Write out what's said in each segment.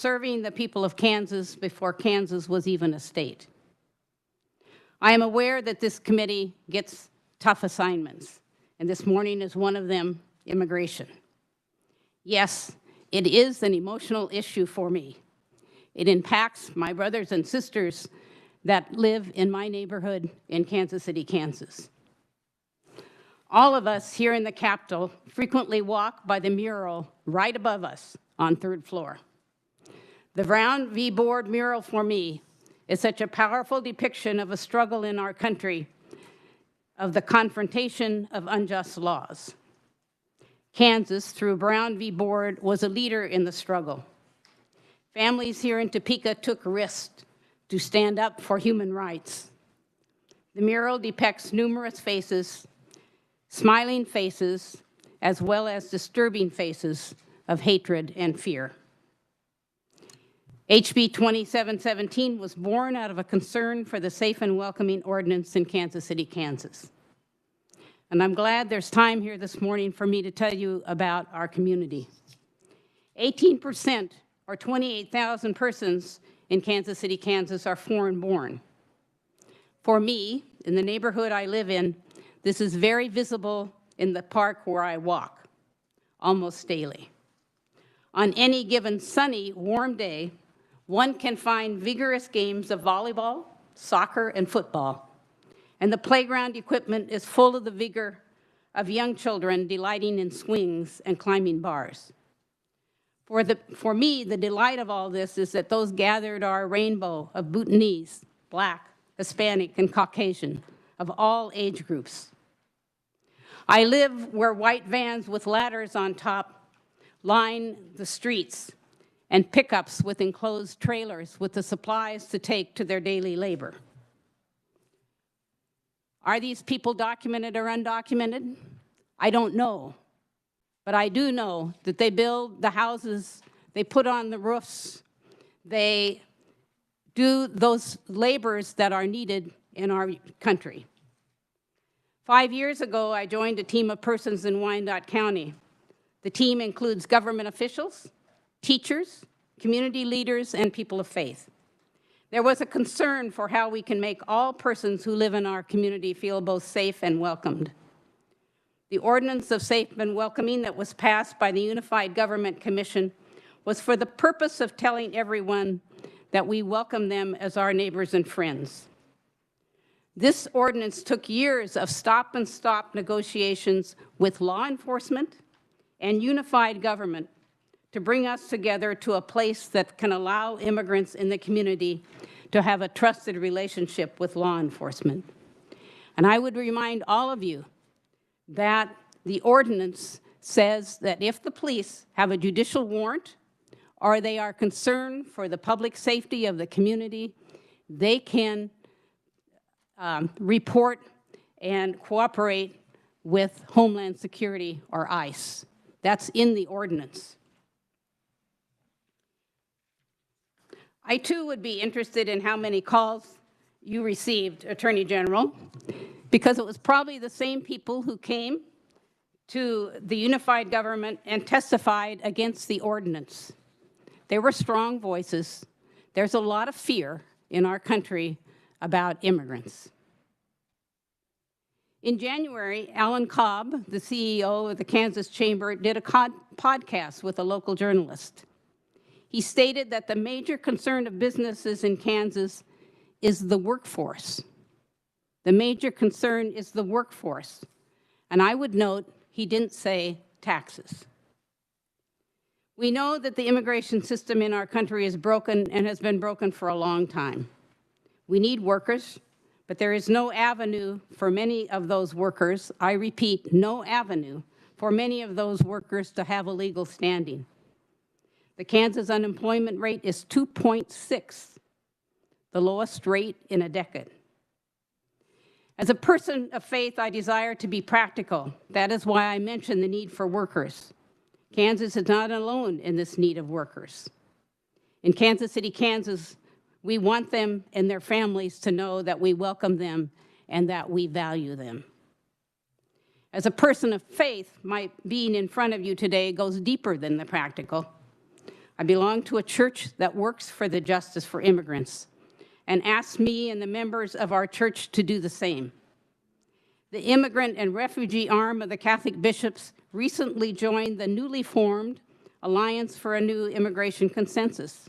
serving the people of Kansas before Kansas was even a state. I am aware that this committee gets tough assignments, and this morning is one of them, immigration. Yes, it is an emotional issue for me. It impacts my brothers and sisters that live in my neighborhood in Kansas City, Kansas. All of us here in the Capitol frequently walk by the mural right above us on 3rd floor. The Brown v. Board mural for me is such a powerful depiction of a struggle in our country, of the confrontation of unjust laws. Kansas, through Brown v. Board, was a leader in the struggle. Families here in Topeka took risks to stand up for human rights. The mural depicts numerous faces, smiling faces, as well as disturbing faces of hatred and fear. HB 2717 was born out of a concern for the safe and welcoming ordinance in Kansas City, Kansas. And I'm glad there's time here this morning for me to tell you about our community. 18%, or 28,000 persons in Kansas City, Kansas, are foreign-born. For me, in the neighborhood I live in, this is very visible in the park where I walk, almost daily. On any given sunny, warm day, one can find vigorous games of volleyball, soccer, and football. And the playground equipment is full of the vigor of young children delighting in swings and climbing bars. For me, the delight of all this is that those gathered are a rainbow of Bhutanese, Black, Hispanic, and Caucasian, of all age groups. I live where white vans with ladders on top line the streets, and pickups with enclosed trailers with the supplies to take to their daily labor. Are these people documented or undocumented? I don't know. But I do know that they build the houses, they put on the roofs, they do those labors that are needed in our country. 5 years ago, I joined a team of persons in Wyandotte County. The team includes government officials, teachers, community leaders, and people of faith. There was a concern for how we can make all persons who live in our community feel both safe and welcomed. The Ordinance of Safe and Welcoming that was passed by the Unified Government Commission was for the purpose of telling everyone that we welcome them as our neighbors and friends. This ordinance took years of stop-and-stop negotiations with law enforcement and unified government to bring us together to a place that can allow immigrants in the community to have a trusted relationship with law enforcement. And I would remind all of you that the ordinance says that if the police have a judicial warrant or they are concerned for the public safety of the community, they can report and cooperate with Homeland Security or ICE. That's in the ordinance. I too would be interested in how many calls you received, Attorney General, because it was probably the same people who came to the unified government and testified against the ordinance. There were strong voices. There's a lot of fear in our country about immigrants. In January, Alan Cobb, the CEO of the Kansas Chamber, did a podcast with a local journalist. He stated that the major concern of businesses in Kansas is the workforce. The major concern is the workforce. And I would note, he didn't say taxes. We know that the immigration system in our country is broken and has been broken for a long time. We need workers, but there is no avenue for many of those workers, I repeat, no avenue for many of those workers to have a legal standing. The Kansas unemployment rate is 2.6, the lowest rate in a decade. As a person of faith, I desire to be practical. That is why I mention the need for workers. Kansas is not alone in this need of workers. In Kansas City, Kansas, we want them and their families to know that we welcome them and that we value them. As a person of faith, my being in front of you today goes deeper than the practical. I belong to a church that works for the justice for immigrants and asks me and the members of our church to do the same. The immigrant and refugee arm of the Catholic bishops recently joined the newly formed Alliance for a New Immigration Consensus.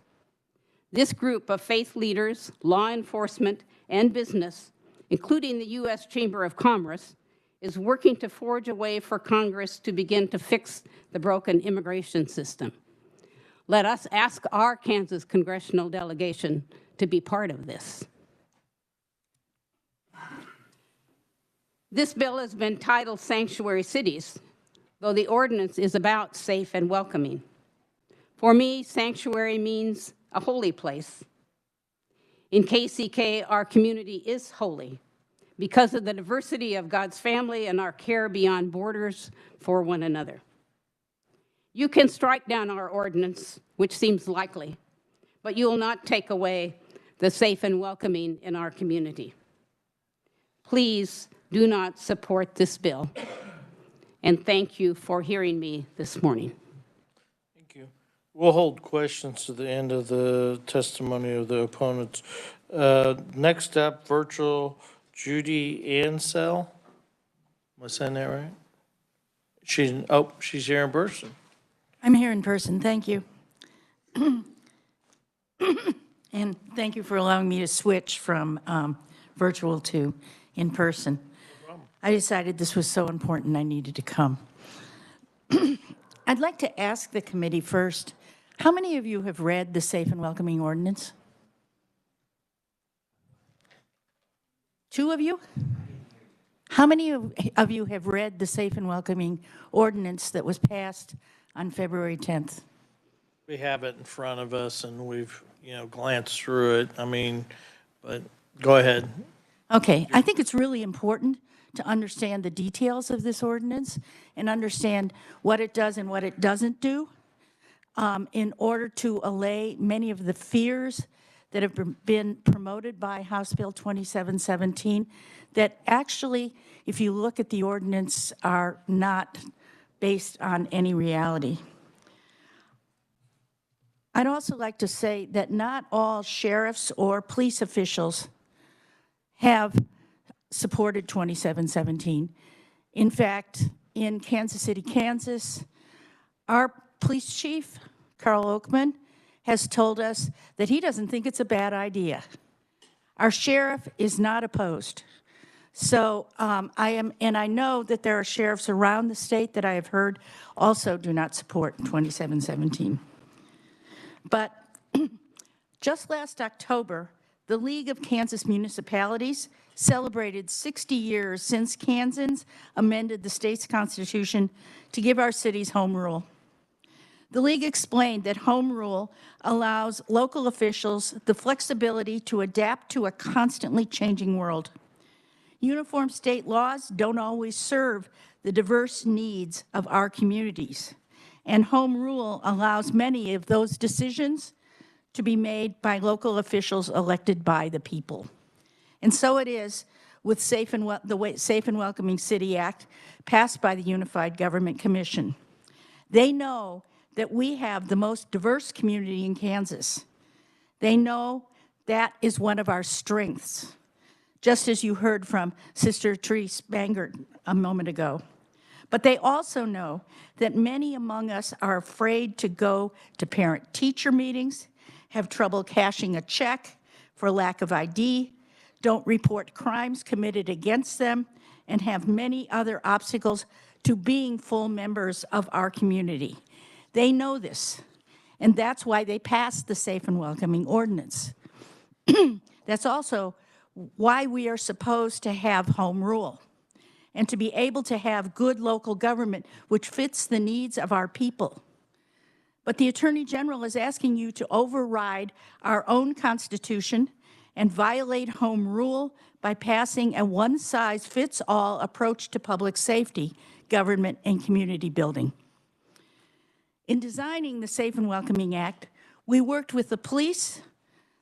This group of faith leaders, law enforcement, and business, including the U.S. Chamber of Commerce, is working to forge a way for Congress to begin to fix the broken immigration system. Let us ask our Kansas congressional delegation to be part of this. This bill has been titled Sanctuary Cities, though the ordinance is about safe and welcoming. For me, sanctuary means a holy place. In KCK, our community is holy because of the diversity of God's family and our care beyond borders for one another. You can strike down our ordinance, which seems likely, but you will not take away the safe and welcoming in our community. Please do not support this bill, and thank you for hearing me this morning. Thank you. We'll hold questions to the end of the testimony of the opponents. Next up, virtual Judy Ansell. Am I saying that right? She's here in person. I'm here in person, thank you. And thank you for allowing me to switch from virtual to in person. I decided this was so important I needed to come. I'd like to ask the committee first, how many of you have read the Safe and Welcoming Ordinance? 2 of you? How many of you have read the Safe and Welcoming Ordinance that was passed on February 10th? We have it in front of us and we've, glanced through it. But go ahead. Okay, I think it's really important to understand the details of this ordinance and understand what it does and what it doesn't do in order to allay many of the fears that have been promoted by House Bill 2717 that actually, if you look at the ordinance, are not based on any reality. I'd also like to say that not all sheriffs or police officials have supported 2717. In fact, in Kansas City, Kansas, our police chief, Carl Oakman, has told us that he doesn't think it's a bad idea. Our sheriff is not opposed. So I know that there are sheriffs around the state that I have heard also do not support 2717. But just last October, the League of Kansas Municipalities celebrated 60 years since Kansans amended the state's constitution to give our cities home rule. The League explained that home rule allows local officials the flexibility to adapt to a constantly changing world. Uniform state laws don't always serve the diverse needs of our communities, and home rule allows many of those decisions to be made by local officials elected by the people. And so it is with the Safe and Welcoming City Act passed by the Unified Government Commission. They know that we have the most diverse community in Kansas. They know that is one of our strengths, just as you heard from Sister Therese Bangert a moment ago. But they also know that many among us are afraid to go to parent-teacher meetings, have trouble cashing a check for lack of ID, don't report crimes committed against them, and have many other obstacles to being full members of our community. They know this, and that's why they passed the Safe and Welcoming Ordinance. That's also why we are supposed to have home rule and to be able to have good local government which fits the needs of our people. But the Attorney General is asking you to override our own Constitution and violate home rule by passing a one-size-fits-all approach to public safety, government, and community building. In designing the Safe and Welcoming Act, we worked with the police,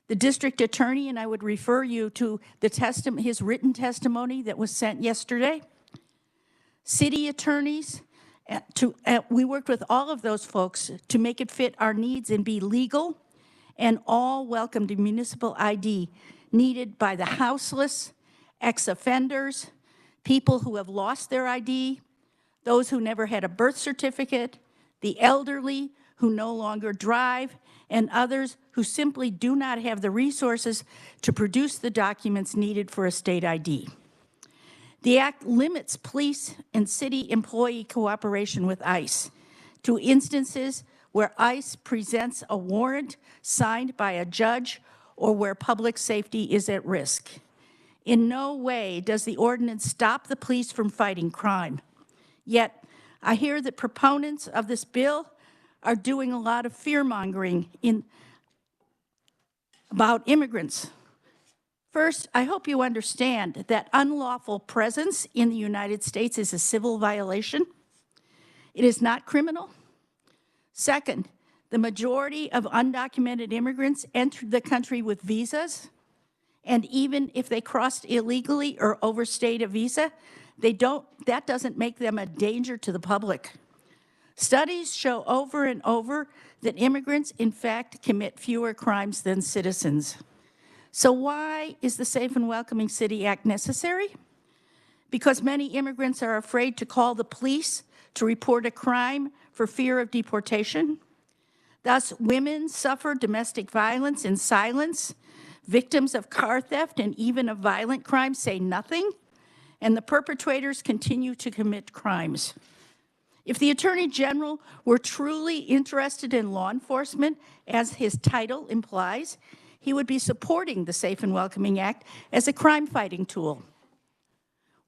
the district attorney, and I would refer you to his written testimony that was sent yesterday, city attorneys, We worked with all of those folks to make it fit our needs and be legal, and all welcomed a municipal ID needed by the houseless, ex-offenders, people who have lost their ID, those who never had a birth certificate, the elderly who no longer drive, and others who simply do not have the resources to produce the documents needed for a state ID. The act limits police and city employee cooperation with ICE to instances where ICE presents a warrant signed by a judge or where public safety is at risk. In no way does the ordinance stop the police from fighting crime. Yet, I hear that proponents of this bill are doing a lot of fear-mongering about immigrants. First, I hope you understand that unlawful presence in the United States is a civil violation. It is not criminal. Second, the majority of undocumented immigrants entered the country with visas, and even if they crossed illegally or overstayed a visa, that doesn't make them a danger to the public. Studies show over and over that immigrants, in fact, commit fewer crimes than citizens. So why is the Safe and Welcoming City Act necessary? Because many immigrants are afraid to call the police to report a crime for fear of deportation. Thus, women suffer domestic violence in silence. Victims of car theft and even of violent crime say nothing, and the perpetrators continue to commit crimes. If the Attorney General were truly interested in law enforcement, as his title implies, he would be supporting the Safe and Welcoming Act as a crime-fighting tool.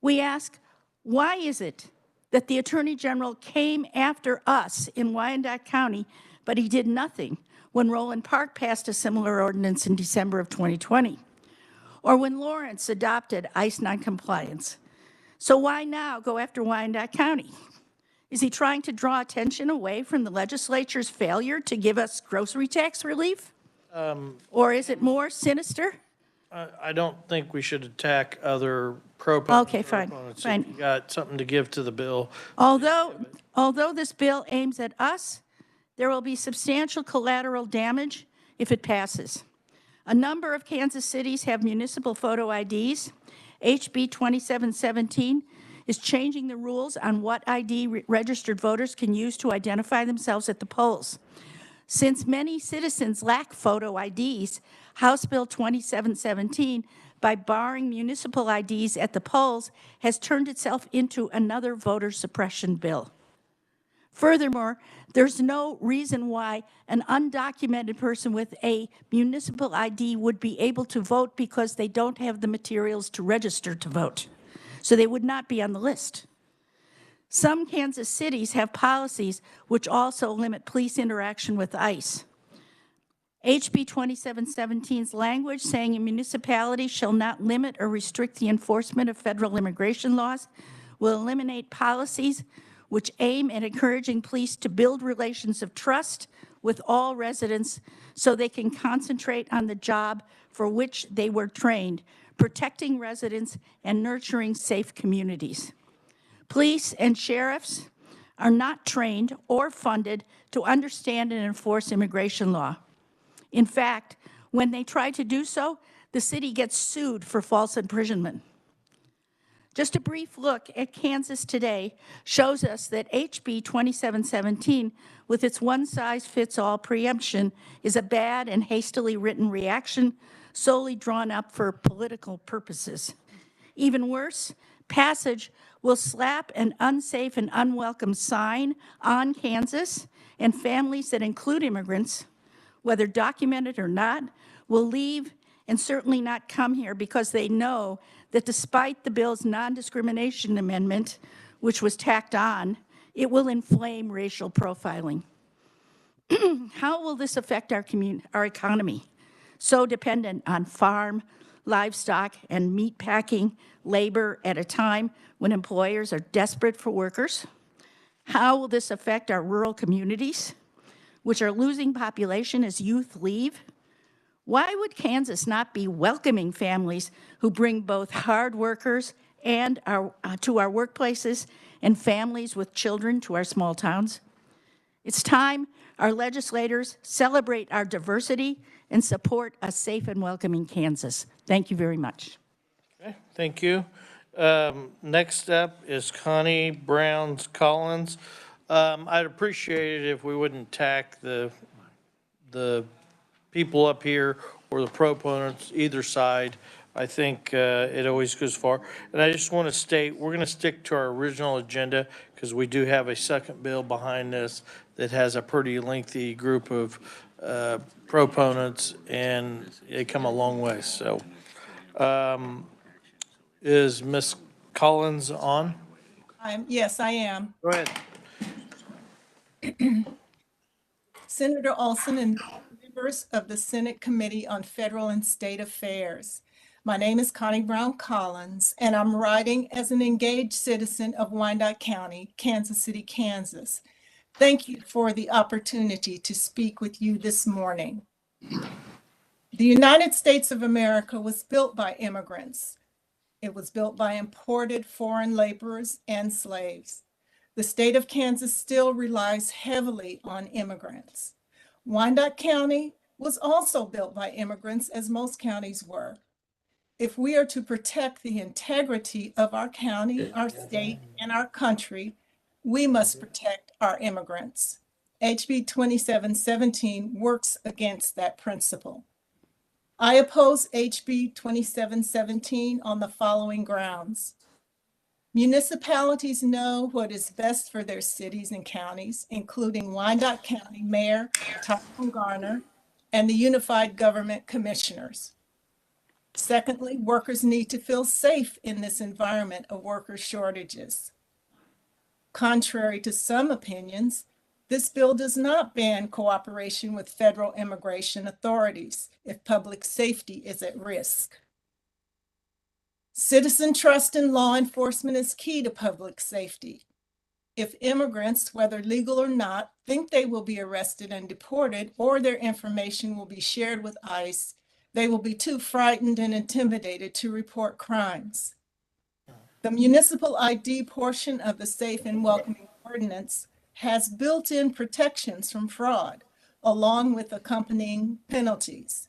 We ask, why is it that the Attorney General came after us in Wyandotte County, but he did nothing when Roland Park passed a similar ordinance in December of 2020, or when Lawrence adopted ICE noncompliance? So why now go after Wyandotte County? Is he trying to draw attention away from the legislature's failure to give us grocery tax relief? Or is it more sinister? I don't think we should attack other proponents. Okay, fine, opponents. fine. If you got something to give to the bill. Although this bill aims at us, there will be substantial collateral damage if it passes. A number of Kansas cities have municipal photo IDs. HB 2717 is changing the rules on what ID registered voters can use to identify themselves at the polls. Since many citizens lack photo IDs, House Bill 2717, by barring municipal IDs at the polls, has turned itself into another voter suppression bill. Furthermore, there's no reason why an undocumented person with a municipal ID would be able to vote because they don't have the materials to register to vote. So they would not be on the list. Some Kansas cities have policies which also limit police interaction with ICE. HB 2717's language saying a municipality shall not limit or restrict the enforcement of federal immigration laws will eliminate policies which aim at encouraging police to build relations of trust with all residents so they can concentrate on the job for which they were trained, protecting residents and nurturing safe communities. Police and sheriffs are not trained or funded to understand and enforce immigration law. In fact, when they try to do so, the city gets sued for false imprisonment. Just a brief look at Kansas today shows us that HB 2717, with its one-size-fits-all preemption, is a bad and hastily written reaction solely drawn up for political purposes. Even worse, passage will slap an unsafe and unwelcome sign on Kansas, and families that include immigrants, whether documented or not, will leave and certainly not come here because they know that despite the bill's non-discrimination amendment, which was tacked on, it will inflame racial profiling. How will this affect our economy, so dependent on farm, livestock, and meatpacking labor at a time when employers are desperate for workers? How will this affect our rural communities, which are losing population as youth leave? Why would Kansas not be welcoming families who bring both hard workers and to our workplaces and families with children to our small towns. It's time our legislators celebrate our diversity and support a safe and welcoming Kansas. Thank you very much. Okay, thank you. Next up is Connie Brown's Collins. I'd appreciate it if we wouldn't tack the people up here or the proponents, either side. I think it always goes far. And I just want to state, we're going to stick to our original agenda because we do have a second bill behind this that has a pretty lengthy group of proponents, and they come a long way. So is Ms. Collins on? Yes, I am. Go ahead. Senator Olson and members of the Senate Committee on Federal and State Affairs. My name is Connie Brown Collins, and I'm writing as an engaged citizen of Wyandotte County, Kansas City, Kansas. Thank you for the opportunity to speak with you this morning. The United States of America was built by immigrants. It was built by imported foreign laborers and slaves. The state of Kansas still relies heavily on immigrants. Wyandotte County was also built by immigrants, as most counties were. If we are to protect the integrity of our county, our state, and our country, we must protect our immigrants. HB 2717 works against that principle. I oppose HB 2717 on the following grounds. Municipalities know what is best for their cities and counties, including Wyandotte County Mayor Tom Garner and the Unified Government Commissioners. Secondly, workers need to feel safe in this environment of worker shortages. Contrary to some opinions, this bill does not ban cooperation with federal immigration authorities if public safety is at risk. Citizen trust in law enforcement is key to public safety. If immigrants, whether legal or not, think they will be arrested and deported, or their information will be shared with ICE, they will be too frightened and intimidated to report crimes. The municipal ID portion of the Safe and Welcoming Ordinance has built-in protections from fraud, along with accompanying penalties.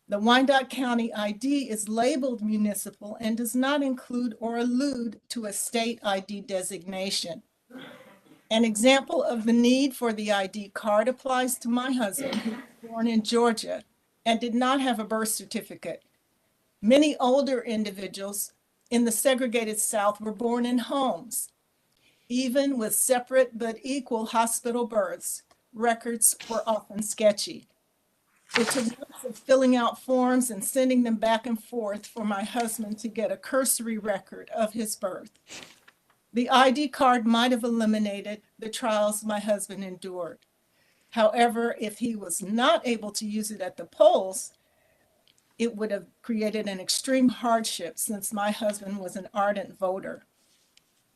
The Wyandotte County ID is labeled municipal and does not include or allude to a state ID designation. An example of the need for the ID card applies to my husband, who was born in Georgia and did not have a birth certificate. Many older individuals in the segregated South were born in homes. Even with separate but equal hospital births, records were often sketchy. It took months of filling out forms and sending them back and forth for my husband to get a cursory record of his birth. The ID card might have eliminated the trials my husband endured. However, if he was not able to use it at the polls, it would have created an extreme hardship since my husband was an ardent voter.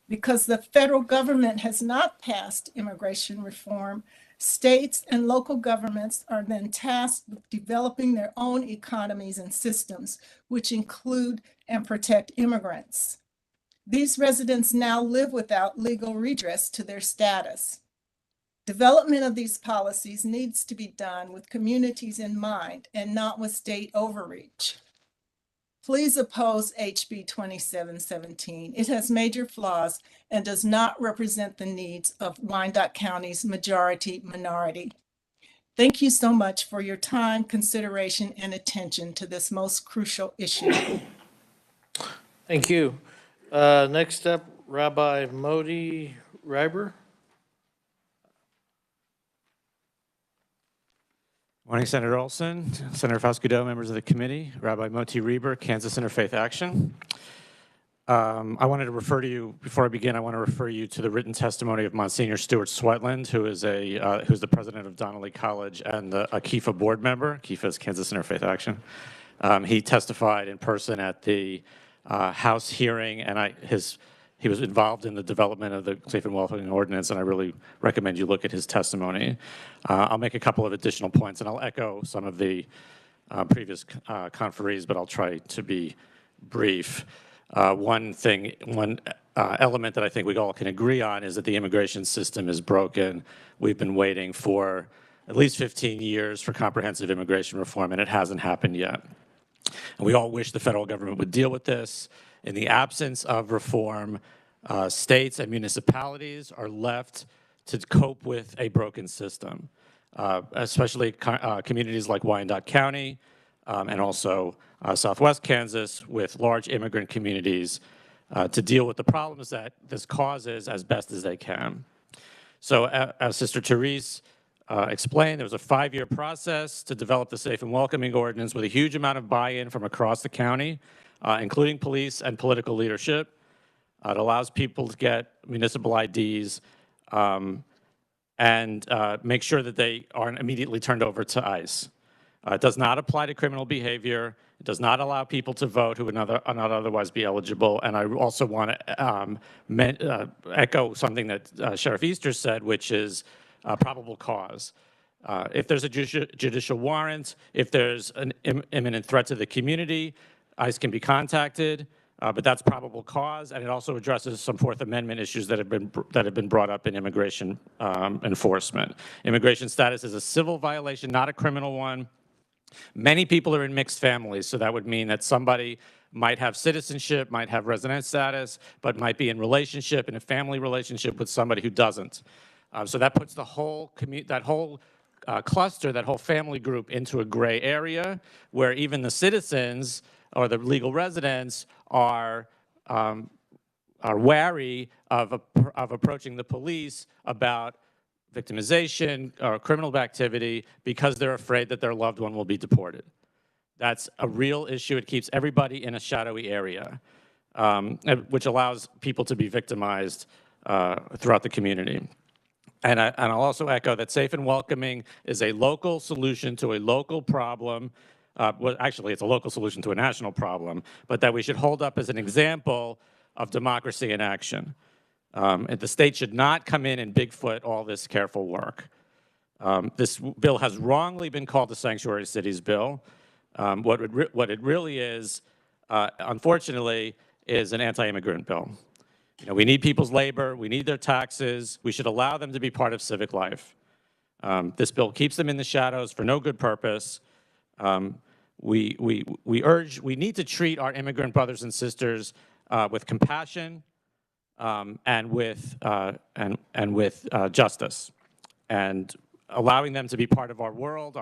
Because the federal government has not passed immigration reform, states and local governments are then tasked with developing their own economies and systems, which include and protect immigrants. These residents now live without legal redress to their status. Development of these policies needs to be done with communities in mind and not with state overreach. Please oppose HB 2717. It has major flaws and does not represent the needs of Wyandotte County's majority minority. Thank you so much for your time, consideration, and attention to this most crucial issue. Thank you. Next up, Rabbi Moti Reiber. Morning, Senator Olson, Senator Foscudo, members of the committee, Rabbi Moti Reiber, Kansas Interfaith Action. I wanted to refer to you, before I begin, I want to refer you to the written testimony of Monsignor Stuart Swetland, who is who's the president of Donnelly College and a KIFA board member. KIFA is Kansas Interfaith Action. He testified in person at the House hearing, and he was involved in the development of the Safe and Welcoming Ordinance, and I really recommend you look at his testimony. I'll make a couple of additional points, and I'll echo some of the previous conferees, but I'll try to be brief. One element that I think we all can agree on is that the immigration system is broken. We've been waiting for at least 15 years for comprehensive immigration reform, and it hasn't happened yet. And we all wish the federal government would deal with this. In the absence of reform, states and municipalities are left to cope with a broken system, especially communities like Wyandotte County and also Southwest Kansas with large immigrant communities to deal with the problems that this causes as best as they can. So as Sister Therese explained, there was a 5-year process to develop the Safe and Welcoming Ordinance with a huge amount of buy-in from across the county, including police and political leadership. It allows people to get municipal IDs and make sure that they aren't immediately turned over to ICE. It does not apply to criminal behavior. It does not allow people to vote who would not otherwise be eligible. And I also want to echo something that Sheriff Easter said, which is probable cause. If there's a judicial warrant, if there's an imminent threat to the community, ICE can be contacted, but that's probable cause, and it also addresses some Fourth Amendment issues that have been brought up in immigration enforcement. Immigration status is a civil violation, not a criminal one. Many people are in mixed families, so that would mean that somebody might have citizenship, might have resident status, but might be in relationship, in a family relationship with somebody who doesn't. So that puts the whole cluster, that whole family group into a gray area where even the citizens or the legal residents are wary of approaching the police about victimization or criminal activity because they're afraid that their loved one will be deported. That's a real issue. It keeps everybody in a shadowy area, which allows people to be victimized throughout the community. And I'll also echo that Safe and Welcoming is a local solution to a local problem. Well, actually, it's a local solution to a national problem, but that we should hold up as an example of democracy in action. And the state should not come in and Bigfoot all this careful work. This bill has wrongly been called the Sanctuary Cities bill. What it really is, unfortunately, is an anti-immigrant bill. You know, we need people's labor, we need their taxes, we should allow them to be part of civic life. This bill keeps them in the shadows for no good purpose. We need to treat our immigrant brothers and sisters with compassion and with justice, and allowing them to be part of our world,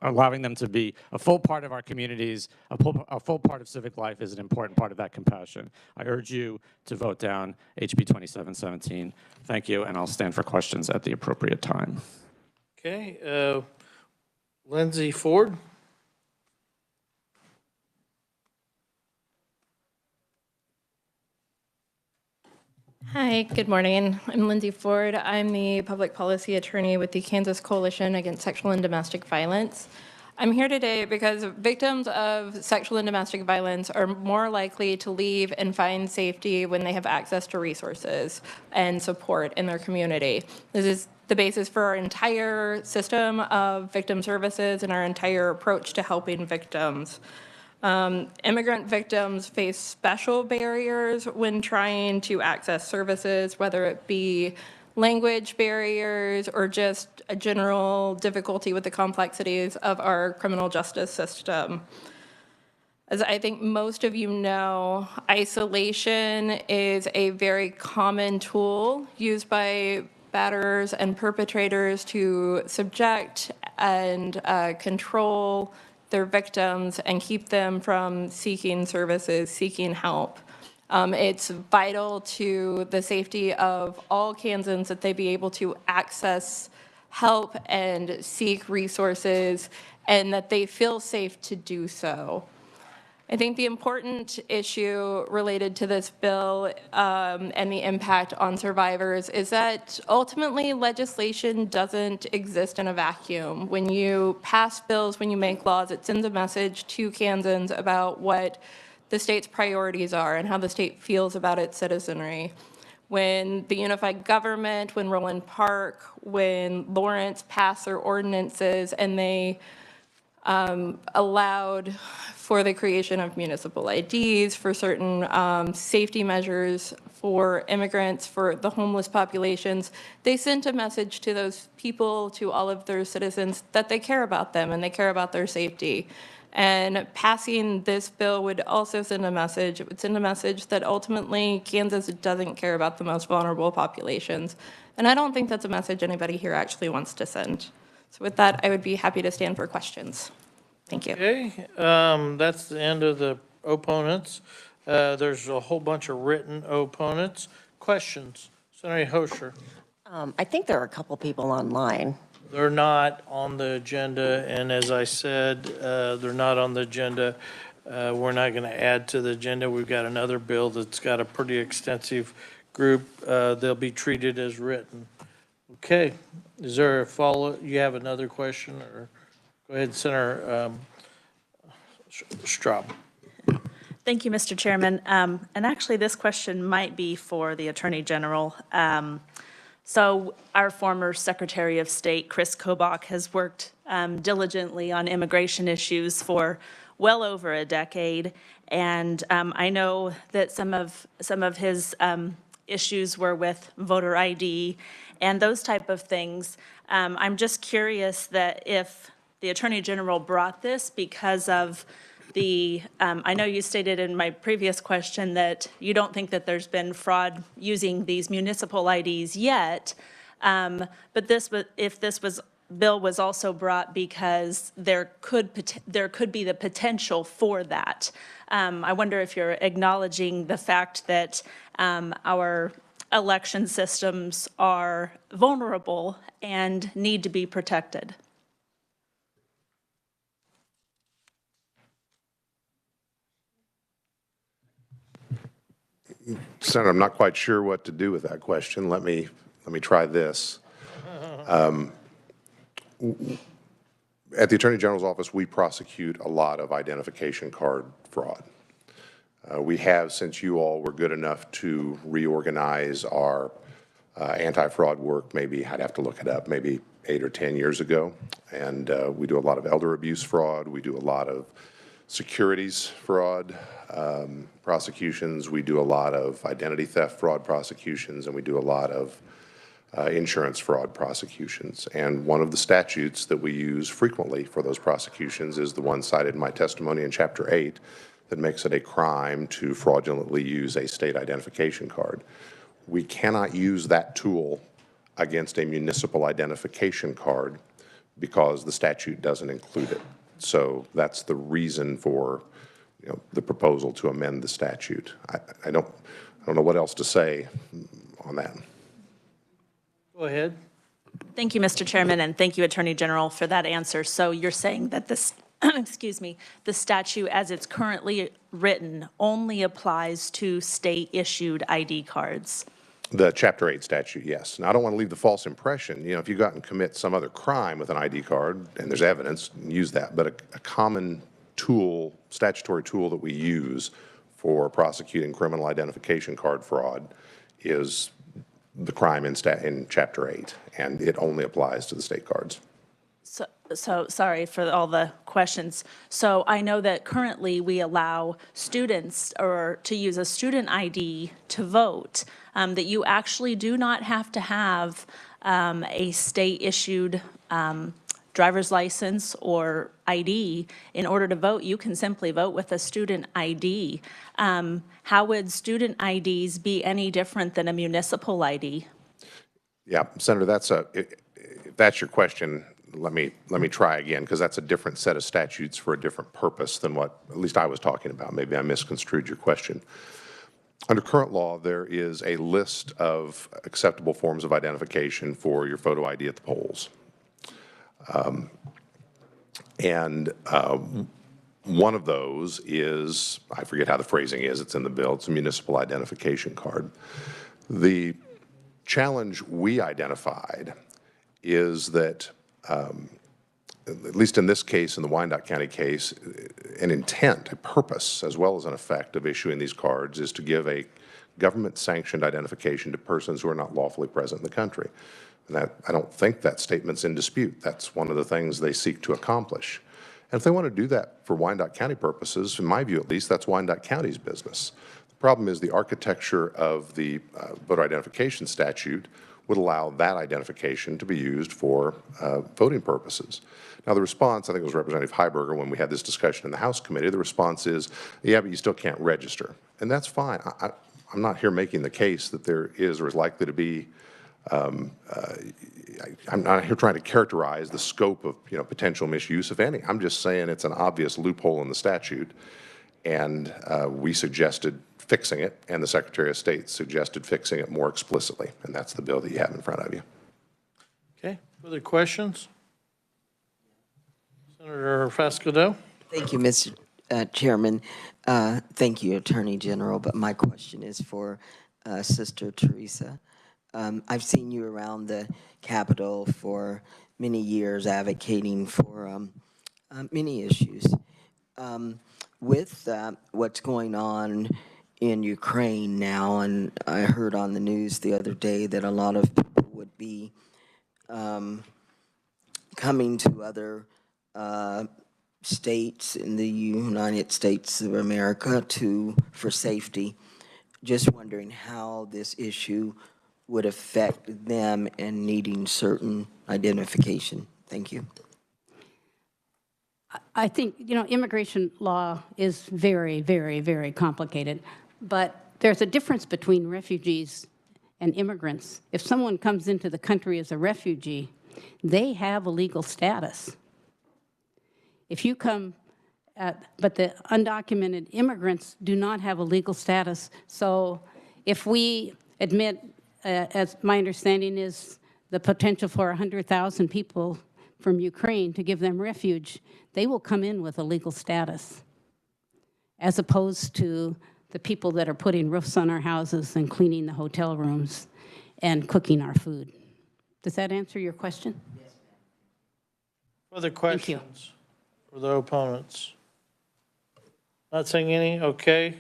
allowing them to be a full part of our communities, a full part of civic life is an important part of that compassion. I urge you to vote down HB 2717. Thank you, and I'll stand for questions at the appropriate time. Okay, Lindsay Ford. Hi, good morning. I'm Lindsay Ford. I'm the public policy attorney with the Kansas Coalition Against Sexual and Domestic Violence. I'm here today because victims of sexual and domestic violence are more likely to leave and find safety when they have access to resources and support in their community. This is the basis for our entire system of victim services and our entire approach to helping victims. Immigrant victims face special barriers when trying to access services, whether it be language barriers or just a general difficulty with the complexities of our criminal justice system. As I think most of you know, isolation is a very common tool used by batterers and perpetrators to subject and control their victims and keep them from seeking services, seeking help. It's vital to the safety of all Kansans that they be able to access help and seek resources and that they feel safe to do so. I think the important issue related to this bill and the impact on survivors is that ultimately legislation doesn't exist in a vacuum. When you pass bills, when you make laws, it sends a message to Kansans about what the state's priorities are and how the state feels about its citizenry. When the unified government, when Roland Park, when Lawrence pass their ordinances and they allowed for the creation of municipal IDs, for certain safety measures for immigrants, for the homeless populations. They sent a message to those people, to all of their citizens, that they care about them and they care about their safety. And passing this bill would also send a message. It would send a message that ultimately Kansas doesn't care about the most vulnerable populations. And I don't think that's a message anybody here actually wants to send. So with that, I would be happy to stand for questions. Thank you. Okay, that's the end of the opponents. There's a whole bunch of written opponents. Questions? Senator Hosher. I think there are a couple people online. They're not on the agenda, and as I said, they're not on the agenda. We're not going to add to the agenda. We've got another bill that's got a pretty extensive group. They'll be treated as written. Okay, is there a follow? You have another question, or go ahead, Senator Straub. Thank you, Mr. Chairman. And actually, this question might be for the Attorney General. So our former Secretary of State, Chris Kobach, has worked diligently on immigration issues for well over a decade. And I know that some of his issues were with voter ID and those type of things. I'm just curious that if the Attorney General brought this because of I know you stated in my previous question that you don't think that there's been fraud using these municipal IDs yet, but if this bill was also brought because there could be the potential for that. I wonder if you're acknowledging the fact that our election systems are vulnerable and need to be protected. Senator, I'm not quite sure what to do with that question. Let me try this. At the Attorney General's office, we prosecute a lot of identification card fraud. We have, since you all were good enough to reorganize our anti-fraud work, maybe, I'd have to look it up, maybe 8 or 10 years ago. And we do a lot of elder abuse fraud. We do a lot of securities fraud prosecutions. We do a lot of identity theft fraud prosecutions, and we do a lot of insurance fraud prosecutions. And one of the statutes that we use frequently for those prosecutions is the one cited in my testimony in Chapter 8 that makes it a crime to fraudulently use a state identification card. We cannot use that tool against a municipal identification card because the statute doesn't include it. So that's the reason for, the proposal to amend the statute. I don't know what else to say on that. Go ahead. Thank you, Mr. Chairman, and thank you, Attorney General, for that answer. So you're saying that this, excuse me, the statute as it's currently written only applies to state-issued ID cards? The Chapter 8 statute, yes. Now, I don't want to leave the false impression, if you go out and commit some other crime with an ID card, and there's evidence, use that. But a common tool, statutory tool that we use for prosecuting criminal identification card fraud is the crime in Chapter 8, and it only applies to the state cards. So sorry for all the questions. So I know that currently we allow students to use a student ID to vote, that you actually do not have to have a state-issued driver's license or ID in order to vote. You can simply vote with a student ID. How would student IDs be any different than a municipal ID? Yeah, Senator, if that's your question, let me try again, because that's a different set of statutes for a different purpose than what at least I was talking about. Maybe I misconstrued your question. Under current law, there is a list of acceptable forms of identification for your photo ID at the polls. One of those is, I forget how the phrasing is, it's in the bill, it's a municipal identification card. The challenge we identified is that, at least in this case, in the Wyandotte County case, an intent, a purpose, as well as an effect of issuing these cards is to give a government-sanctioned identification to persons who are not lawfully present in the country. And I don't think that statement's in dispute. That's one of the things they seek to accomplish. And if they want to do that for Wyandotte County purposes, in my view at least, that's Wyandotte County's business. The problem is the architecture of the voter identification statute would allow that identification to be used for voting purposes. Now, the response, I think it was Representative Heiberger when we had this discussion in the House committee, the response is, yeah, but you still can't register. And that's fine. I'm not here making the case that there is or is likely to be, I'm not here trying to characterize the scope of potential misuse, if any. I'm just saying it's an obvious loophole in the statute, and we suggested fixing it, and the Secretary of State suggested fixing it more explicitly, and that's the bill that you have in front of you. Okay, further questions? Senator Fasquedo? Thank you, Mr. Chairman. Thank you, Attorney General, but my question is for Sister Teresa. I've seen you around the Capitol for many years advocating for many issues. With what's going on in Ukraine now, and I heard on the news the other day that a lot of people would be coming to other states in the United States of America for safety. Just wondering how this issue would affect them in needing certain identification. Thank you. I think, immigration law is very, very, very complicated, but there's a difference between refugees and immigrants. If someone comes into the country as a refugee, they have a legal status. If you come, but the undocumented immigrants do not have a legal status. So if we admit, as my understanding is, the potential for 100,000 people from Ukraine to give them refuge, they will come in with a legal status, as opposed to the people that are putting roofs on our houses and cleaning the hotel rooms and cooking our food. Does that answer your question? Yes, ma'am. Further questions for the opponents? Not saying any? Okay.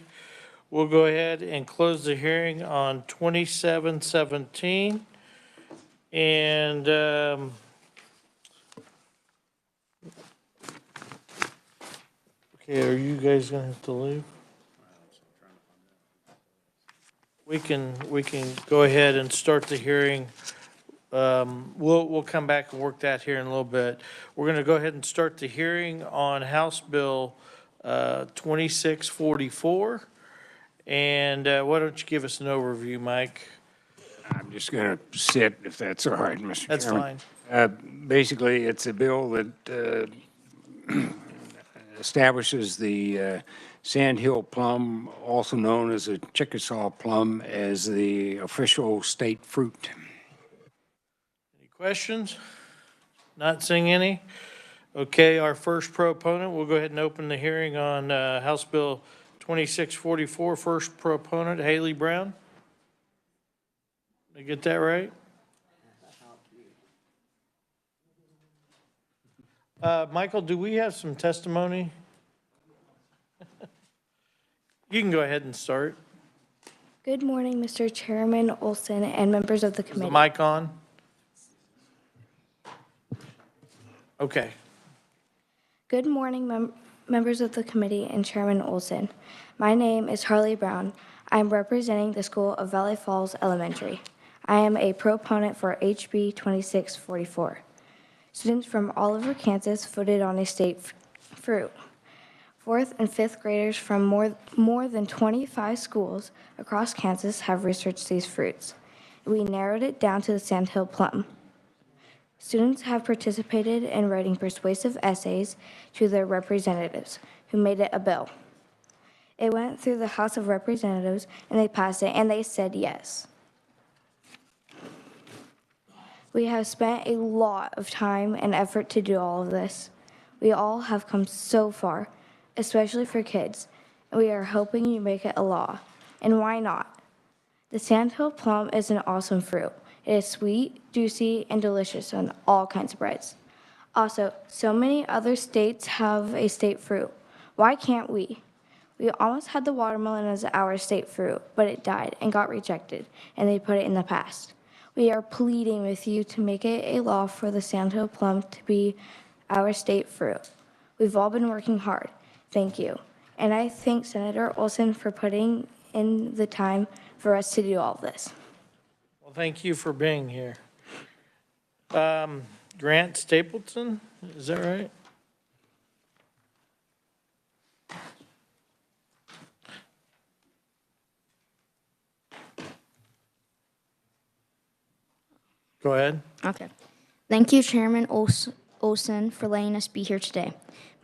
We'll go ahead and close the hearing on 2717. And okay, are you guys gonna have to leave? We can go ahead and start the hearing. We'll come back and work that here in a little bit. We're gonna go ahead and start the hearing on House Bill 2644. And why don't you give us an overview, Mike? I'm just going to sit, if that's all right, Mr. That's Chairman. fine. Basically, it's a bill that establishes the Sandhill Plum, also known as a Chickasaw Plum, as the official state fruit. Any questions? Not seeing any? Okay, our first proponent, we'll go ahead and open the hearing on House Bill 2644. First proponent, Haley Brown. Did I get that right? Michael, do we have some testimony? You can go ahead and start. Good morning, Mr. Chairman Olson and members of the Is committee. the mic on? Okay. Good morning, members of the committee and Chairman Olson. My name is Harley Brown. I'm representing the School of Valley Falls Elementary. I am a proponent for HB 2644. Students from all over Kansas voted on a state fruit. Fourth and fifth graders from more than 25 schools across Kansas have researched these fruits. We narrowed it down to the Sandhill Plum. Students have participated in writing persuasive essays to their representatives, who made it a bill. It went through the House of Representatives, and they passed it, and they said yes. We have spent a lot of time and effort to do all of this. We all have come so far, especially for kids, and we are hoping you make it a law. And why not? The Sandhill Plum is an awesome fruit. It is sweet, juicy, and delicious on all kinds of breads. Also, so many other states have a state fruit. Why can't we? We almost had the watermelon as our state fruit, but it died and got rejected, and they put it in the past. We are pleading with you to make it a law for the Sandhill Plum to be our state fruit. We've all been working hard. Thank you. And I thank Senator Olson for putting in the time for us to do all of this. Well, thank you for being here. Grant Stapleton, is that right? Go ahead. Okay. Thank you, Chairman Olson, for letting us be here today.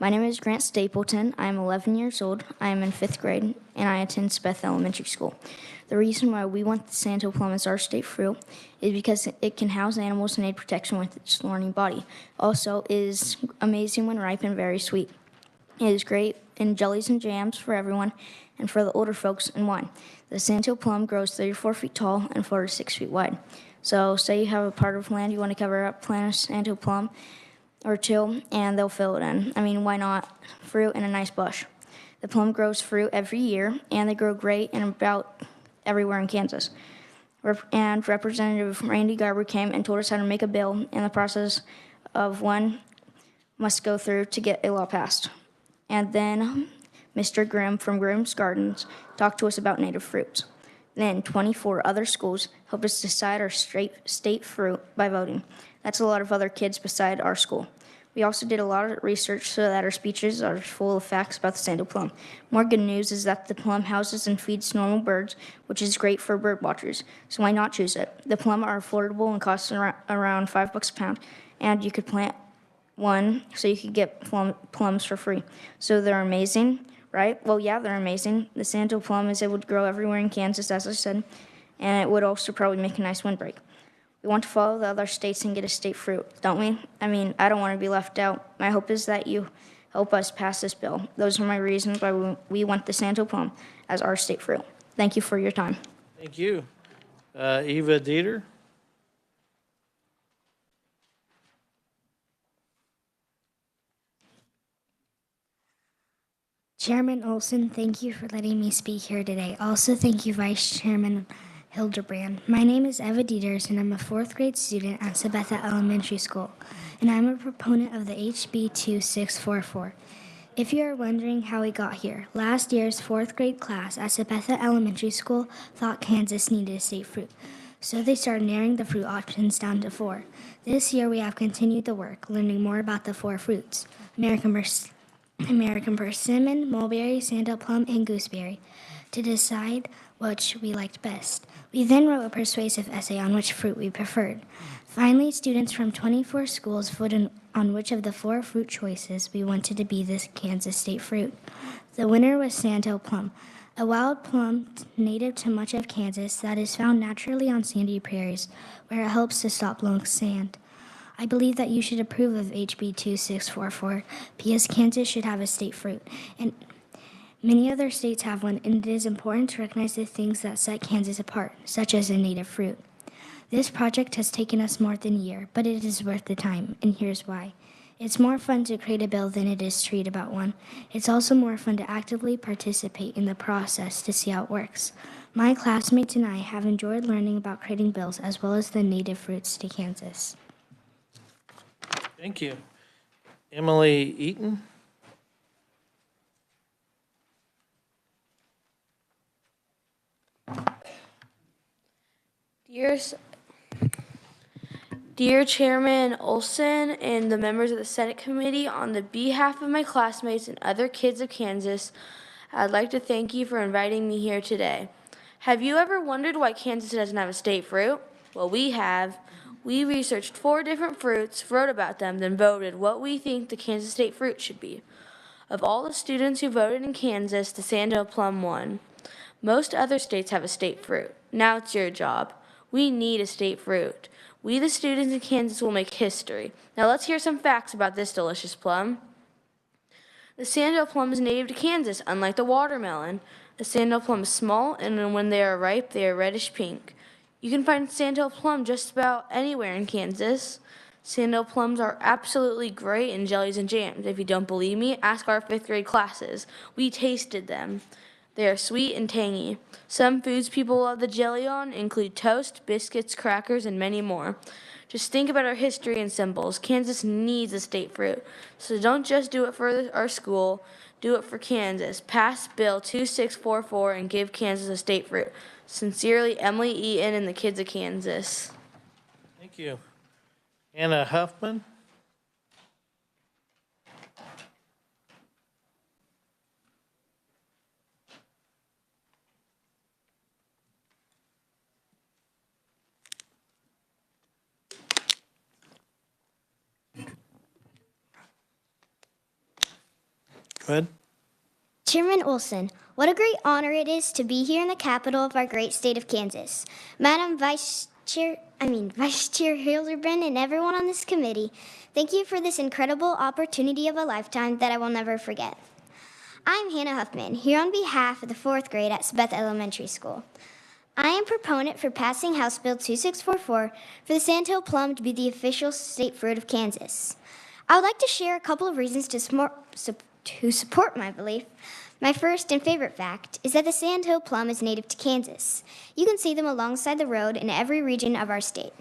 My name is Grant Stapleton. I am 11 years old. I am in 5th grade, and I attend Speth Elementary School. The reason why we want the Sandhill Plum as our state fruit is because it can house animals and aid protection with its thorny body. Also, it is amazing when ripe and very sweet. It is great in jellies and jams for everyone, and for the older folks in wine. The Sandhill Plum grows 34 feet tall and 4 to 6 feet wide. So say you have a part of land you want to cover up, plant a Sandhill Plum or two, and they'll fill it in. I mean, why not? Fruit in a nice bush. The plum grows fruit every year, and they grow great in about everywhere in Kansas. And Representative Randy Garber came and told us how to make a bill and the process of one must go through to get a law passed. And then Mr. Grimm from Grimm's Gardens talked to us about native fruits. Then 24 other schools helped us decide our state fruit by voting. That's a lot of other kids beside our school. We also did a lot of research so that our speeches are full of facts about the Sandhill Plum. More good news is that the plum houses and feeds normal birds, which is great for bird watchers. So why not choose it? The plum are affordable and cost around $5 a pound, and you could plant one so you could get plums for free. So they're amazing, right? Well, yeah, they're amazing. The Sandhill Plum is able to grow everywhere in Kansas, as I said, and it would also probably make a nice windbreak. We want to follow the other states and get a state fruit, don't we? I mean, I don't want to be left out. My hope is that you help us pass this bill. Those are my reasons why we want the Sandhill Plum as our state fruit. Thank you for your time. Thank you. Eva Dieter? Chairman Olson, thank you for letting me speak here today. Also, thank you, Vice Chairman Hildebrand. My name is Eva Dieters, and I'm a 4th grade student at Sabetha Elementary School, and I'm a proponent of the HB 2644. If you are wondering how we got here, last year's 4th grade class at Sabetha Elementary School thought Kansas needed a state fruit, so they started narrowing the fruit options down to 4. This year we have continued the work, learning more about the 4 fruits: American persimmon, mulberry, Sandhill plum, and gooseberry, to decide which we liked best. We then wrote a persuasive essay on which fruit we preferred. Finally, students from 24 schools voted on which of the 4 fruit choices we wanted to be the Kansas state fruit. The winner was Sandhill Plum, a wild plum native to much of Kansas that is found naturally on sandy prairies, where it helps to stop blowing sand. I believe that you should approve of HB 2644 because Kansas should have a state fruit, and many other states have one, and it is important to recognize the things that set Kansas apart, such as a native fruit. This project has taken us more than a year, but it is worth the time, and here's why. It's more fun to create a bill than it is to read about one. It's also more fun to actively participate in the process to see how it works. My classmates and I have enjoyed learning about creating bills as well as the native fruits to Kansas. Thank you. Emily Eaton? Dear Chairman Olson and the members of the Senate Committee, on the behalf of my classmates and other kids of Kansas, I'd like to thank you for inviting me here today. Have you ever wondered why Kansas doesn't have a state fruit? Well, we have. We researched 4 different fruits, wrote about them, then voted what we think the Kansas state fruit should be. Of all the students who voted in Kansas, the Sandhill Plum won. Most other states have a state fruit. Now it's your job. We need a state fruit. We, the students in Kansas, will make history. Now let's hear some facts about this delicious plum. The Sandhill Plum is native to Kansas, unlike the watermelon. The Sandhill Plum is small, and when they are ripe, they are reddish pink. You can find Sandhill Plum just about anywhere in Kansas. Sandhill Plums are absolutely great in jellies and jams. If you don't believe me, ask our 5th grade classes. We tasted them. They are sweet and tangy. Some foods people love the jelly on include toast, biscuits, crackers, and many more. Just think about our history and symbols. Kansas needs a state fruit. So don't just do it for our school, do it for Kansas. Pass Bill 2644 and give Kansas a state fruit. Sincerely, Emily Eaton and the kids of Kansas. Thank you. Anna Huffman? Go ahead. Chairman Olson, what a great honor it is to be here in the capital of our great state of Kansas. Madam Vice Chair Hildebrand and everyone on this committee, thank you for this incredible opportunity of a lifetime that I will never forget. I'm Hannah Huffman, here on behalf of the 4th grade at Sabetha Elementary School. I am proponent for passing House Bill 2644 for the Sandhill Plum to be the official state fruit of Kansas. I would like to share a couple of reasons to support my belief. My first and favorite fact is that the Sandhill Plum is native to Kansas. You can see them alongside the road in every region of our state.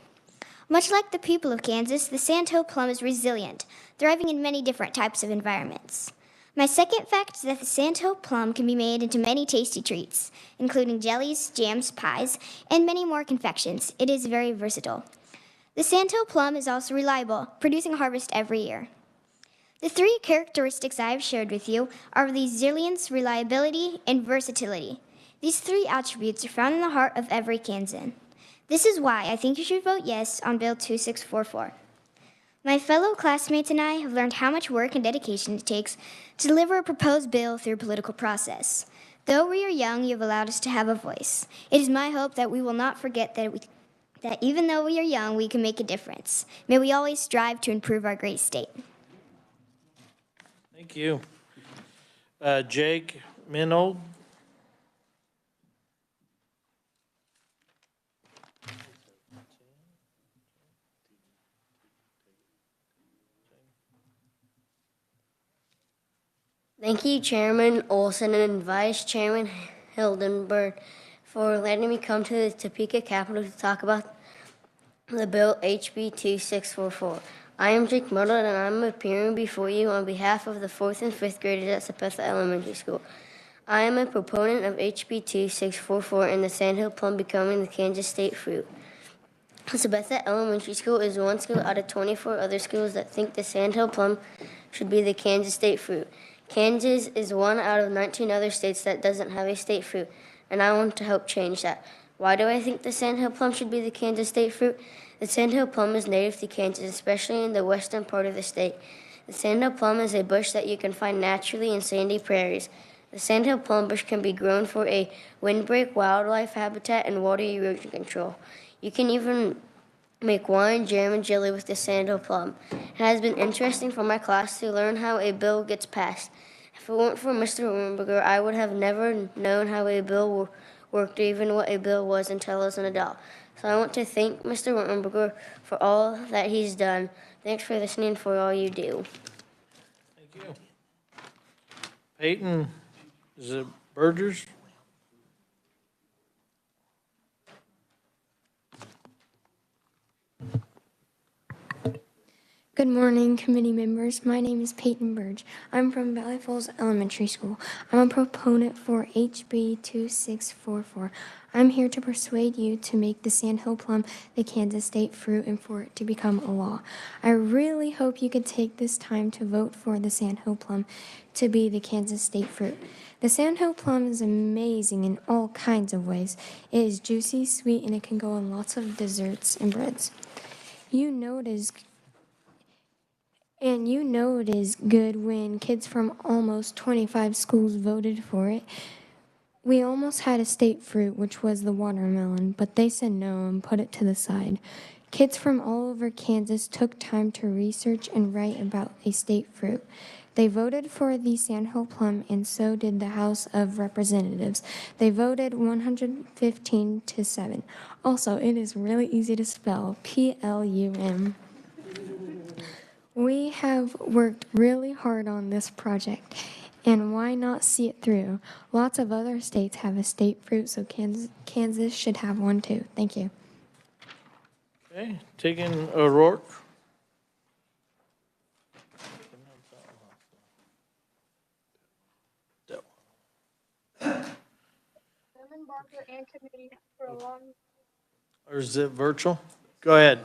Much like the people of Kansas, the Sandhill Plum is resilient, thriving in many different types of environments. My second fact is that the Sandhill Plum can be made into many tasty treats, including jellies, jams, pies, and many more confections. It is very versatile. The Sandhill Plum is also reliable, producing a harvest every year. The 3 characteristics I have shared with you are resilience, reliability, and versatility. These 3 attributes are found in the heart of every Kansan. This is why I think you should vote yes on Bill 2644. My fellow classmates and I have learned how much work and dedication it takes to deliver a proposed bill through a political process. Though we are young, you have allowed us to have a voice. It is my hope that we will not forget that even though we are young, we can make a difference. May we always strive to improve our great state. Thank you. Jake Minold? Thank you, Chairman Olson and Vice Chairman Hildenberg, for letting me come to the Topeka Capitol to talk about the bill HB 2644. I am Jake Muddle, and I'm appearing before you on behalf of the 4th and 5th graders at Sabetha Elementary School. I am a proponent of HB 2644 and the Sandhill Plum becoming the Kansas state fruit. Sabetha Elementary School is one school out of 24 other schools that think the Sandhill Plum should be the Kansas state fruit. Kansas is one out of 19 other states that doesn't have a state fruit, and I want to help change that. Why do I think the Sandhill Plum should be the Kansas state fruit? The Sandhill Plum is native to Kansas, especially in the western part of the state. The Sandhill Plum is a bush that you can find naturally in sandy prairies. The Sandhill Plum bush can be grown for a windbreak, wildlife habitat, and water erosion control. You can even make wine, jam, and jelly with the Sandhill Plum. It has been interesting for my class to learn how a bill gets passed. If it weren't for Mr. Wimberger, I would have never known how a bill worked or even what a bill was until I was an adult. So I want to thank Mr. Wimberger for all that he's done. Thanks for listening for all you do. Thank you. Peyton, is it Burgers? Good morning, committee members. My name is Peyton Burge. I'm from Valley Falls Elementary School. I'm a proponent for HB 2644. I'm here to persuade you to make the Sandhill Plum the Kansas state fruit and for it to become a law. I really hope you could take this time to vote for the Sandhill Plum to be the Kansas state fruit. The Sandhill Plum is amazing in all kinds of ways. It is juicy, sweet, and it can go in lots of desserts and breads. You know it is good when kids from almost 25 schools voted for it. We almost had a state fruit, which was the watermelon, but they said no and put it to the side. Kids from all over Kansas took time to research and write about a state fruit. They voted for the Sandhill Plum, and so did the House of Representatives. They voted 115-7. Also, it is really easy to spell, Plum. We have worked really hard on this project, and why not see it through? Lots of other states have a state fruit, so Kansas should have one too. Thank you. Okay, Tegan O'Rourke. Barker and committee for a long. Or is it virtual? Go ahead.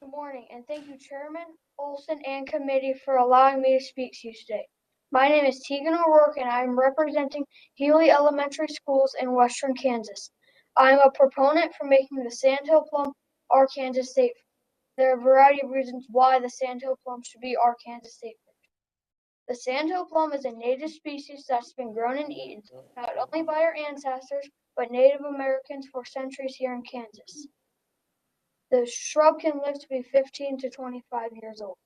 Good morning, and thank you, Chairman Olson and committee for allowing me to speak to you today. My name is Tegan O'Rourke, and I am representing Healy Elementary Schools in western Kansas. I am a proponent for making the Sandhill Plum our Kansas state fruit. There are a variety of reasons why the Sandhill Plum should be our Kansas state fruit. The Sandhill Plum is a native species that's been grown and eaten not only by our ancestors, but Native Americans for centuries here in Kansas. The shrub can live to be 15 to 25 years old.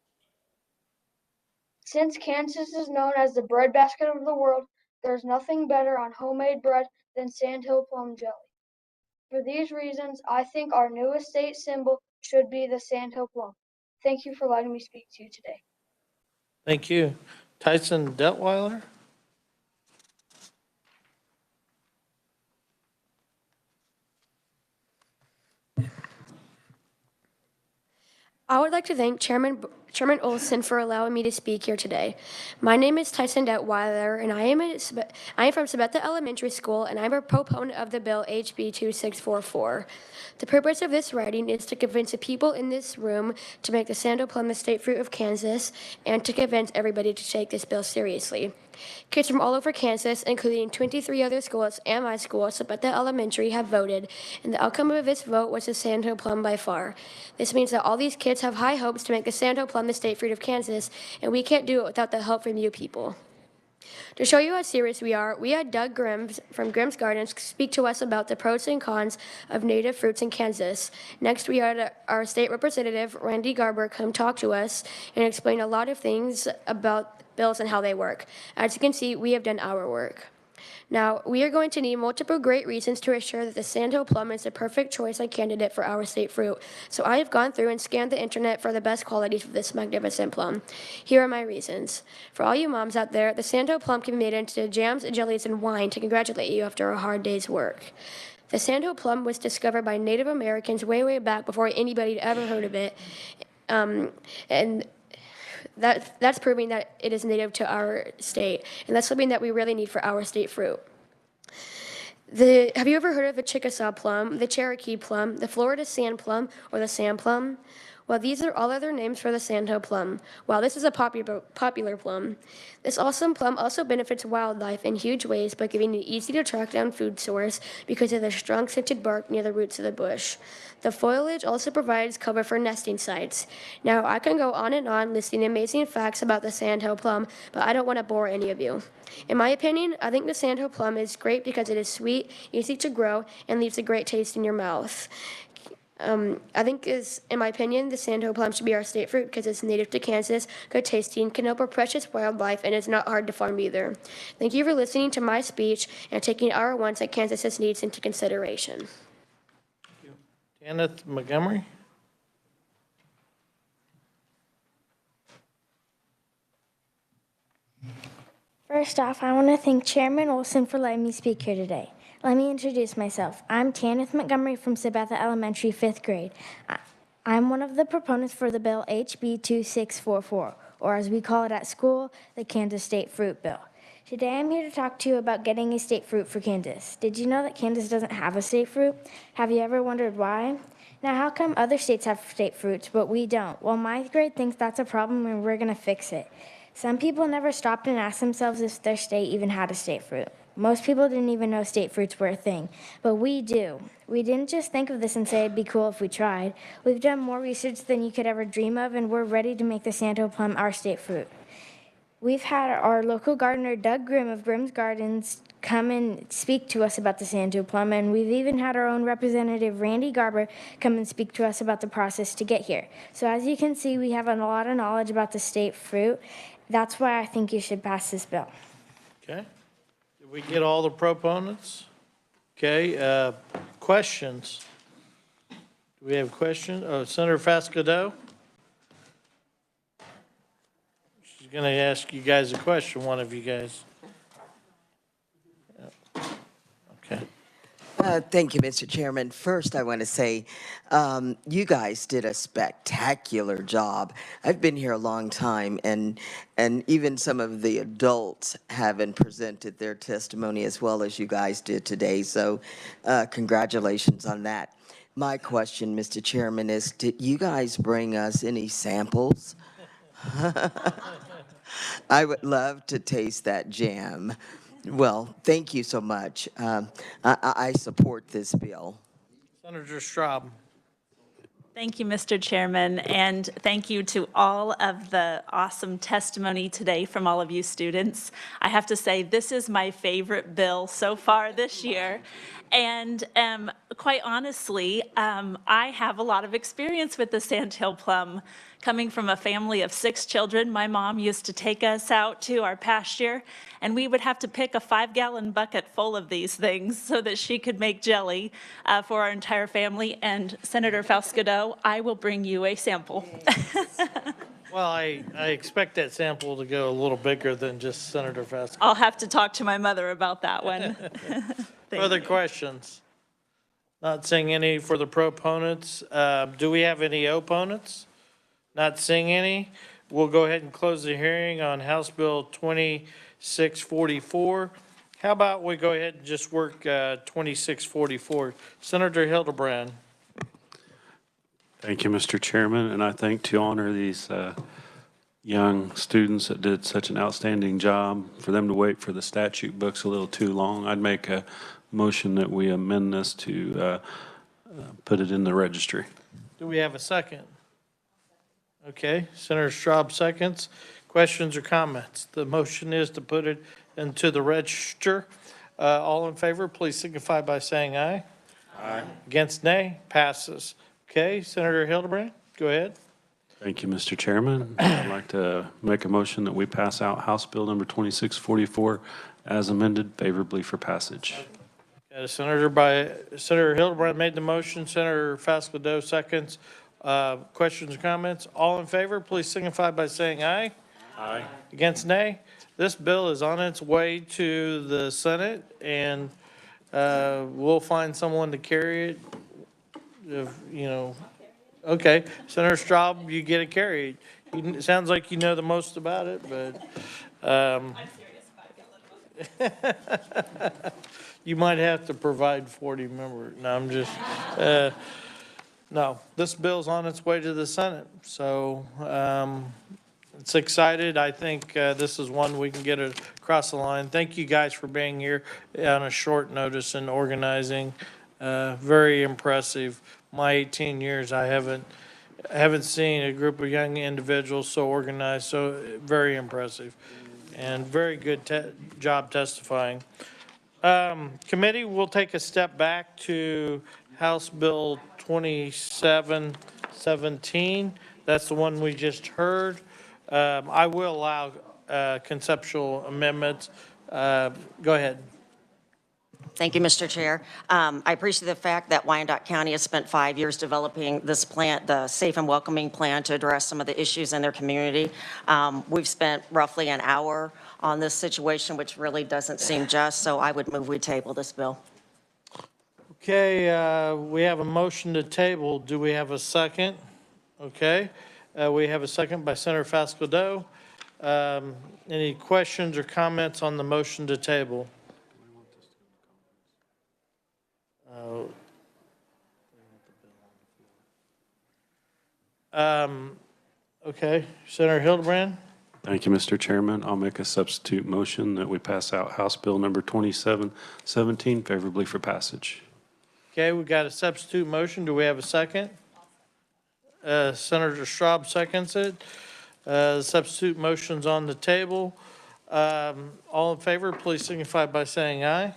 Since Kansas is known as the breadbasket of the world, there's nothing better on homemade bread than Sandhill Plum jelly. For these reasons, I think our newest state symbol should be the Sandhill Plum. Thank you for letting me speak to you today. Thank you. Tyson Detweiler. I would like to thank Chairman Olson for allowing me to speak here today. My name is Tyson Detweiler, and I am from Sabetha Elementary School, and I'm a proponent of the bill HB 2644. The purpose of this writing is to convince the people in this room to make the Sandhill Plum the state fruit of Kansas, and to convince everybody to take this bill seriously. Kids from all over Kansas, including 23 other schools and my school, Sabetha Elementary, have voted, and the outcome of this vote was the Sandhill Plum by far. This means that all these kids have high hopes to make the Sandhill Plum the state fruit of Kansas, and we can't do it without the help from you people. To show you how serious we are, we had Doug Grimm from Grimm's Gardens speak to us about the pros and cons of native fruits in Kansas. Next, we had our state representative, Randy Garber, come talk to us and explain a lot of things about bills and how they work. As you can see, we have done our work. Now, we are going to need multiple great reasons to assure that the Sandhill Plum is the perfect choice and candidate for our state fruit. So I have gone through and scanned the internet for the best qualities of this magnificent plum. Here are my reasons. For all you moms out there, the Sandhill Plum can be made into jams, jellies, and wine to congratulate you after a hard day's work. The Sandhill Plum was discovered by Native Americans way back before anybody had ever heard of it. And that's proving that it is native to our state, and that's something that we really need for our state fruit. Have you ever heard of the Chickasaw Plum, the Cherokee Plum, the Florida Sand Plum, or the Sand Plum? Well, these are all other names for the Sandhill Plum. Wow, this is a popular plum. This awesome plum also benefits wildlife in huge ways by giving an easy to track down food source because of the strong scented bark near the roots of the bush. The foliage also provides cover for nesting sites. Now, I can go on and on listing amazing facts about the Sandhill Plum, but I don't want to bore any of you. In my opinion, I think the Sandhill Plum is great because it is sweet, easy to grow, and leaves a great taste in your mouth. I think, in my opinion, the Sandhill Plum should be our state fruit because it's native to Kansas, good tasting, can help our precious wildlife, and it's not hard to farm either. Thank you for listening to my speech and taking our wants and Kansas's needs into consideration. Kenneth Montgomery. First off, I want to thank Chairman Olson for letting me speak here today. Let me introduce myself. I'm Tanith Montgomery from Sabetha Elementary, 5th grade. I'm one of the proponents for the bill HB 2644, or as we call it at school, the Kansas State Fruit Bill. Today I'm here to talk to you about getting a state fruit for Kansas. Did you know that Kansas doesn't have a state fruit? Have you ever wondered why? Now, how come other states have state fruits, but we don't? Well, my grade thinks that's a problem and we're going to fix it. Some people never stopped and asked themselves if their state even had a state fruit. Most people didn't even know state fruits were a thing, but we do. We didn't just think of this and say it'd be cool if we tried. We've done more research than you could ever dream of, and we're ready to make the Sandhill Plum our state fruit. We've had our local gardener, Doug Grimm of Grimm's Gardens, come and speak to us about the Sandhill Plum, and we've even had our own representative, Randy Garber, come and speak to us about the process to get here. So as you can see, we have a lot of knowledge about the state fruit. That's why I think you should pass this bill. Okay. Did we get all the proponents? Okay. Questions? Do we have questions? Senator Fascadeau? She's going to ask you guys a question, one of you guys. Okay. Thank you, Mr. Chairman. First, I want to say you guys did a spectacular job. I've been here a long time, and even some of the adults haven't presented their testimony as well as you guys did today. So congratulations on that. My question, Mr. Chairman, is did you guys bring us any samples? I would love to taste that jam. Well, thank you so much. I support this bill. Senator Straub. Thank you, Mr. Chairman, and thank you to all of the awesome testimony today from all of you students. I have to say, this is my favorite bill so far this year. And quite honestly, I have a lot of experience with the Sandhill Plum. Coming from a family of 6 children, my mom used to take us out to our pasture, and we would have to pick a 5-gallon bucket full of these things so that she could make jelly for our entire family. And Senator Falscadeau, I will bring you a sample. Well, I expect that sample to go a little bigger than just Senator Falscadeau. I'll have to talk to my mother about that one. Further questions? Not seeing any for the proponents. Do we have any opponents? Not seeing any. We'll go ahead and close the hearing on House Bill 2644. How about we go ahead and just work 2644? Senator Hildebrand. Thank you, Mr. Chairman, and I think to honor these young students that did such an outstanding job, for them to wait for the statute books a little too long, I'd make a motion that we amend this to put it in the registry. Do we have a second? Okay, Senator Straub seconds. Questions or comments? The motion is to put it into the register. All in favor, please signify by saying aye. Aye. Against, nay. Passes. Okay, Senator Hildebrand, go ahead. Thank you, Mr. Chairman. I'd like to make a motion that we pass out House Bill number 2644 as amended favorably for passage. Senator Hildebrand made the motion. Senator Falscadeau seconds. Questions or comments? All in favor, please signify by saying aye. Aye. Against, nay. This bill is on its way to the Senate, and we'll find someone to carry it. If, you know, okay. Senator Straub, you get it carried. It sounds like you know the most about it, but I'm serious about it. You might have to provide 40 members. No, I'm just. No, this bill's on its way to the Senate, so it's excited. I think this is one we can get across the line. Thank you guys for being here on a short notice and organizing. Very impressive. My 18 years, I haven't seen a group of young individuals so organized. So very impressive, and very good job testifying. Committee, we'll take a step back to House Bill 2717. That's the one we just heard. I will allow conceptual amendments. Go ahead. Thank you, Mr. Chair. I appreciate the fact that Wyandotte County has spent 5 years developing this plan, the Safe and Welcoming Plan, to address some of the issues in their community. We've spent roughly an hour on this situation, which really doesn't seem just, so I would move we table this bill. Okay, we have a motion to table. Do we have a second? Okay, we have a second by Senator Falscadeau. Any questions or comments on the motion to table? Okay, Senator Hildebrand. Thank you, Mr. Chairman. I'll make a substitute motion that we pass out House Bill number 2717 favorably for passage. Okay, we got a substitute motion. Do we have a second? Senator Straub seconds it. The substitute motion's on the table. All in favor, please signify by saying aye.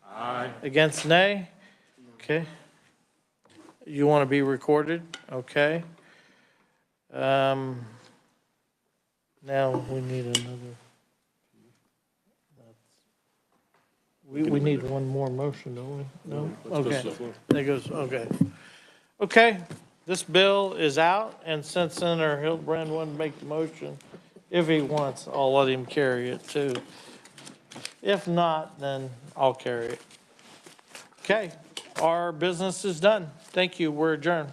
Aye. Against, nay. Okay. You want to be recorded? Okay. Now we need another. We need one more motion, don't we? No? Okay. That goes, okay. Okay, this bill is out, and since Senator Hildebrand wanted to make the motion, if he wants, I'll let him carry it too. If not, then I'll carry it. Okay, our business is done. Thank you. We're adjourned.